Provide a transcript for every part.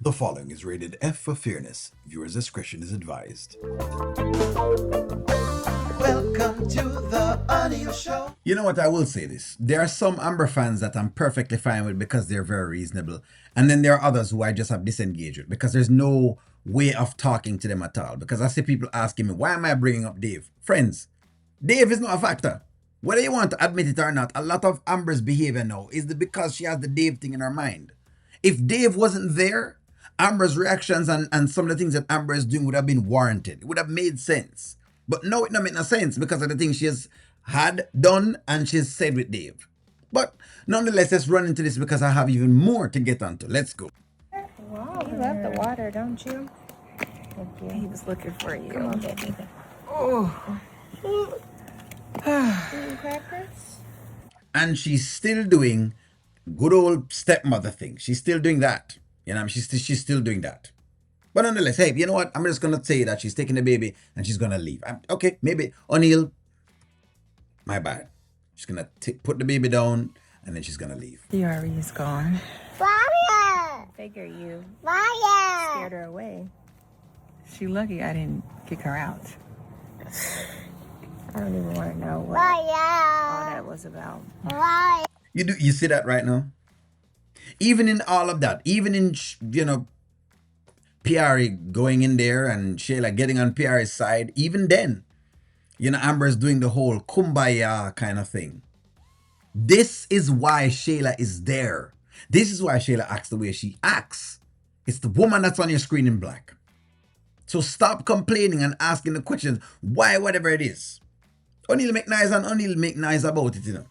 The following is rated F for fairness. Viewers' discretion is advised. Welcome to the Audio Show. You know what? I will say this. There are some Amber fans that I'm perfectly fine with because they're very reasonable. And then there are others who I just have disengaged with because there's no way of talking to them at all. Because I see people asking me, why am I bringing up Dave? Friends, Dave is not a factor. Whether you want to admit it or not, a lot of Amber's behavior now is because she has the Dave thing in her mind. If Dave wasn't there, Amber's reactions and some of the things that Amber is doing would have been warranted. It would have made sense. But no, it don't make no sense because of the things she has had, done, and she's said with Dave. But nonetheless, let's run into this because I have even more to get onto. Let's go. Wow, you love the water, don't you? Thank you. He was looking for you. Come on, baby. Oh. Eating crackers? And she's still doing good old stepmother thing. She's still doing that. You know, she's still doing that. But nonetheless, hey, you know what? I'm just going to say that she's taking the baby and she's going to leave. Okay, maybe O'Neill, my bad. She's going to put the baby down and then she's going to leave. Piarry is gone. Fire! Figure you Fire! scared her away. She lucky I didn't kick her out. I don't even want to know what all Fire! that was about. Fire! You see that right now? Even in all of that, even in, Piarry going in there and Shayla getting on Piarry's side, even then, Amber's doing the whole kumbaya kind of thing. This is why Shayla is there. This is why Shayla acts the way she acts. It's the woman that's on your screen in black. So stop complaining and asking the questions, why, whatever it is. O'Neill make nice and O'Neill make nice about it,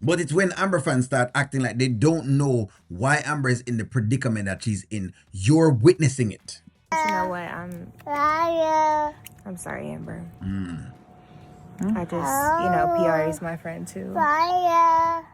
But it's when Amber fans start acting like they don't know why Amber is in the predicament that she's in. You're witnessing it. You know what? Fire! I'm sorry, Amber. I just, Piarry's my friend too. Fire!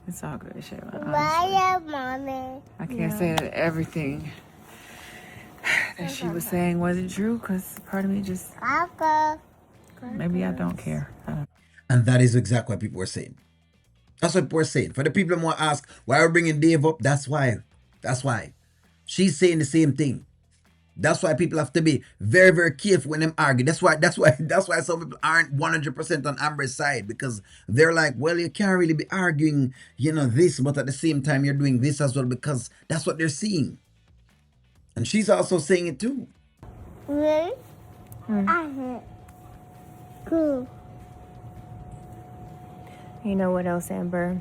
It's all good, Shayla. Honestly. Fire, mommy! I can't say that everything that she was saying wasn't true because part of me just, Papa! maybe I don't care. I don't. And that is exactly what people are saying. That's what people are saying. For the people who want to ask, why are we bringing Dave up? That's why. That's why. She's saying the same thing. That's why people have to be very, very careful when they argue. That's why some people aren't 100% on Amber's side because they're like, well, you can't really be arguing, this, but at the same time you're doing this as well because that's what they're seeing. And she's also saying it too. Really? Cool. You know what else, Amber?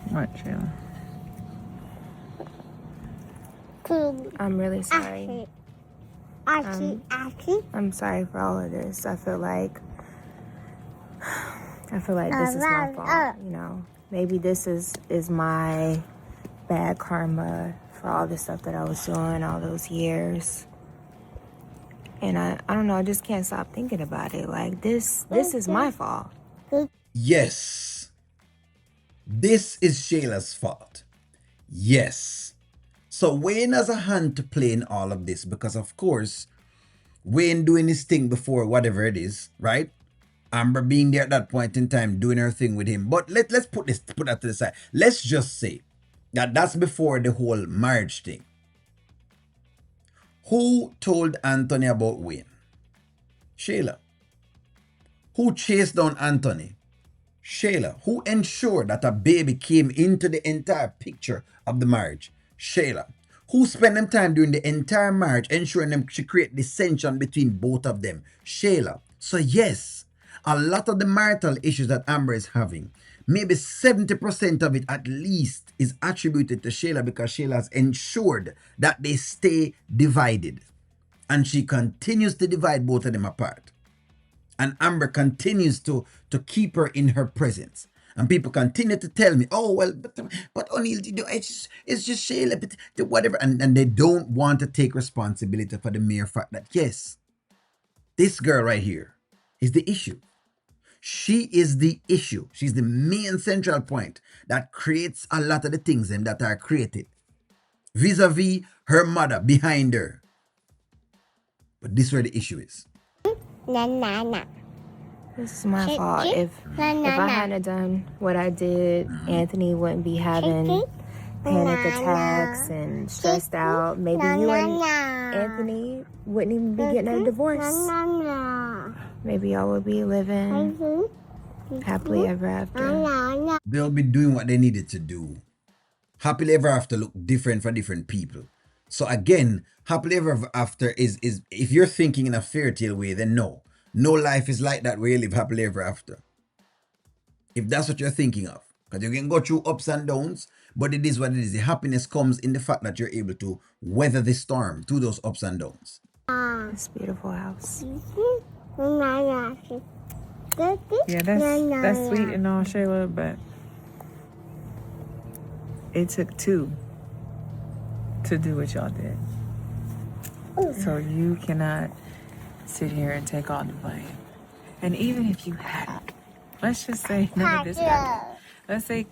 What, Shayla? Cool. I'm really sorry. I'm sorry for all of this. I feel like this is my fault. Maybe this is my bad karma for all the stuff that I was doing all those years. And I don't know, I just can't stop thinking about it. Like this is my fault. Yes. This is Shayla's fault. Yes. So Wayne has a hand to play in all of this because, of course, Wayne doing his thing before whatever it is, right? Amber being there at that point in time doing her thing with him. But let's put that to the side. Let's just say that that's before the whole marriage thing. Who told Anthony about Wayne? Shayla. Who chased down Anthony? Shayla. Who ensured that a baby came into the entire picture of the marriage? Shayla. Who spent them time during the entire marriage ensuring them to create dissension between both of them? Shayla. So yes, a lot of the marital issues that Amber is having, maybe 70% of it at least is attributed to Shayla because Shayla has ensured that they stay divided. And she continues to divide both of them apart. And Amber continues to keep her in her presence. And people continue to tell me, oh, well, but O'Neill, it's just Shayla, but whatever. And they don't want to take responsibility for the mere fact that, yes, this girl right here is the issue. She is the issue. She's the main central point that creates a lot of the things that are created. Vis-a-vis her mother behind her. But this is where the issue is. Na. This is my fault. If I hadn't done what I did, Anthony wouldn't be having panic attacks and stressed out, maybe you and Anthony wouldn't even be getting a divorce. Maybe y'all would be living happily ever after. They'll be doing what they needed to do. Happily ever after look different for different people. So again, happily ever after is if you're thinking in a fairy tale way, then no. No life is like that where you live happily ever after. If that's what you're thinking of. Because you can go through ups and downs, but it is what it is. The happiness comes in the fact that you're able to weather the storm through those ups and downs. This beautiful house. Yeah, that's sweet and all, Shayla, but it took two to do what y'all did. So you cannot sit here and take all the blame. And even if you hadn't, let's just say none of this happened. Let's say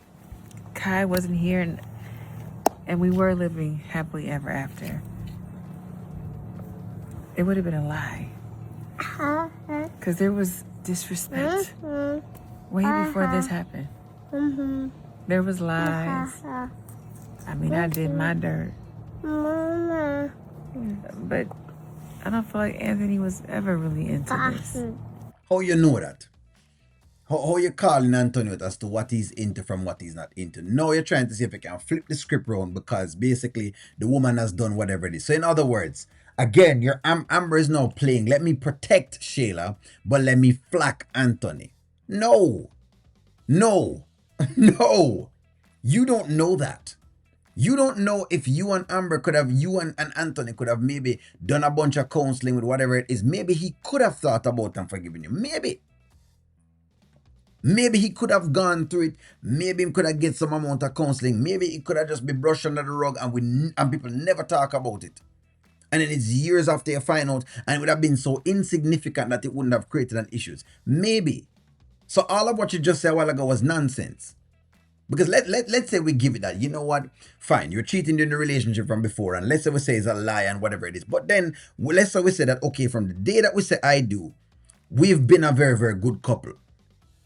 Kai wasn't here and we were living happily ever after. It would have been a lie. Because there was disrespect way before this happened. There was lies. I mean, I did my dirt. But I don't feel like Anthony was ever really into this. How you know that? How you calling Antonio as to what he's into from what he's not into? Now you're trying to see if you can flip the script around because basically the woman has done whatever it is. So in other words, again, your Amber is now playing, let me protect Shayla, but let me flack Anthony. No. No. No. You don't know that. You don't know if you and Amber could have, you and Anthony could have maybe done a bunch of counseling with whatever it is. Maybe he could have thought about and forgiven you. Maybe. Maybe he could have gone through it. Maybe he could have get some amount of counseling. Maybe it could have just been brushed under the rug and people never talk about it. And then it's years after you find out and it would have been so insignificant that it wouldn't have created an issue. Maybe. So all of what you just said a while ago was nonsense. Because let's say we give it that. You know what? Fine, you're cheating during the relationship from before. And let's say we say it's a lie and whatever it is. But then let's say we say that, okay, from the day that we say I do, we've been a very, very good couple.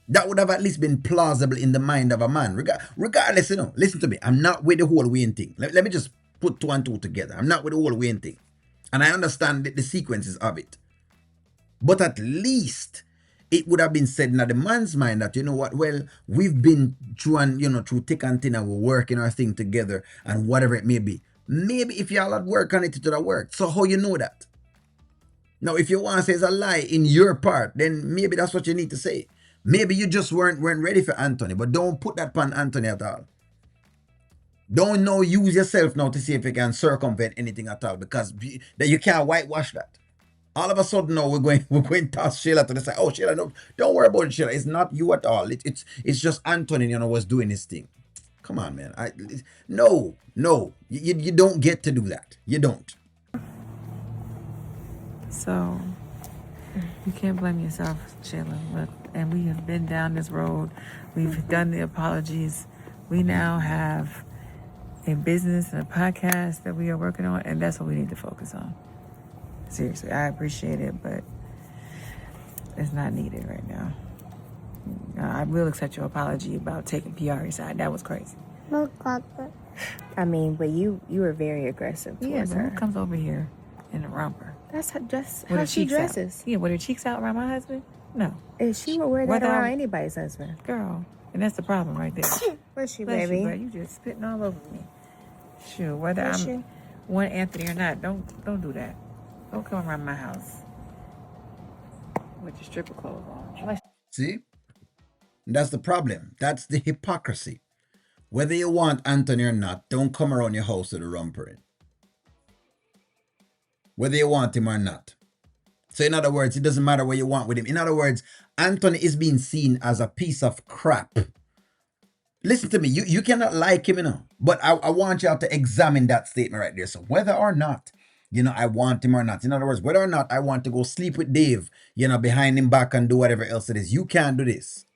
That would have at least been plausible in the mind of a man. Regardless, listen to me. I'm not with the whole Wayne thing. Let me just put two and two together. I'm not with the whole Wayne thing. And I understand the sequences of it. But at least it would have been said in the man's mind that, you know what, well, we've been through and, through thick and thin and we're working our thing together and whatever it may be. Maybe if y'all had work on it, it would have worked. So how you know that? Now, if you want to say it's a lie in your part, then maybe that's what you need to say. Maybe you just weren't ready for Anthony, but don't put that upon Anthony at all. Don't now use yourself now to see if you can circumvent anything at all because that you can't whitewash that. All of a sudden now we're going to toss Shayla to the side. Oh, Shayla, don't worry about it, Shayla. It's not you at all. It's just Anthony, was doing his thing. Come on, man. No. You don't get to do that. You don't. So you can't blame yourself, Shayla. Look, and we have been down this road. We've done the apologies. We now have a business and a podcast that we are working on, and that's what we need to focus on. Seriously, I appreciate it, but it's not needed right now. I will accept your apology about taking Piarry's side. That was crazy. I mean, but you were very aggressive Yeah, towards but who her. comes over here in a romper? That's how With how her she cheeks out? dresses. Yeah, with her cheeks out around my husband? No. And she would wear that Whether around I'm- anybody's husband. Girl. And that's the problem right there. Bless you, Bless baby. you, bro. You just spitting all over me. Sure, whether Bless I'm you. one Anthony or not, don't do that. Don't come around my house with your stripper clothes on. See? That's the problem. That's the hypocrisy. Whether you want Anthony or not, don't come around your house with a romper in. Whether you want him or not. So in other words, it doesn't matter what you want with him. In other words, Anthony is being seen as a piece of crap. Listen to me, you cannot like him, but I want you to examine that statement right there. So whether or not, I want him or not. In other words, whether or not I want to go sleep with Dave, behind him back and do whatever else it is, you can't do this.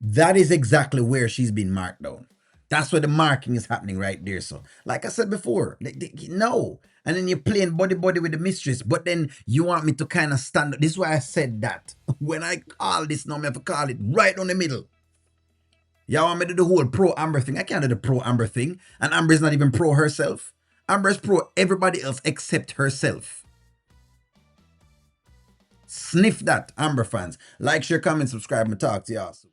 That is exactly where she's been marked down. That's where the marking is happening right there. So, like I said before, no. And then you're playing body with the mistress. But then you want me to kind of stand up. This is why I said that. When I call this now, I have to call it right down the middle. Y'all want me to do the whole pro Amber thing? I can't do the pro Amber thing. And Amber is not even pro herself. Amber is pro everybody else except herself. Sniff that, Amber fans. Like, share, comment, subscribe, and talk to y'all soon.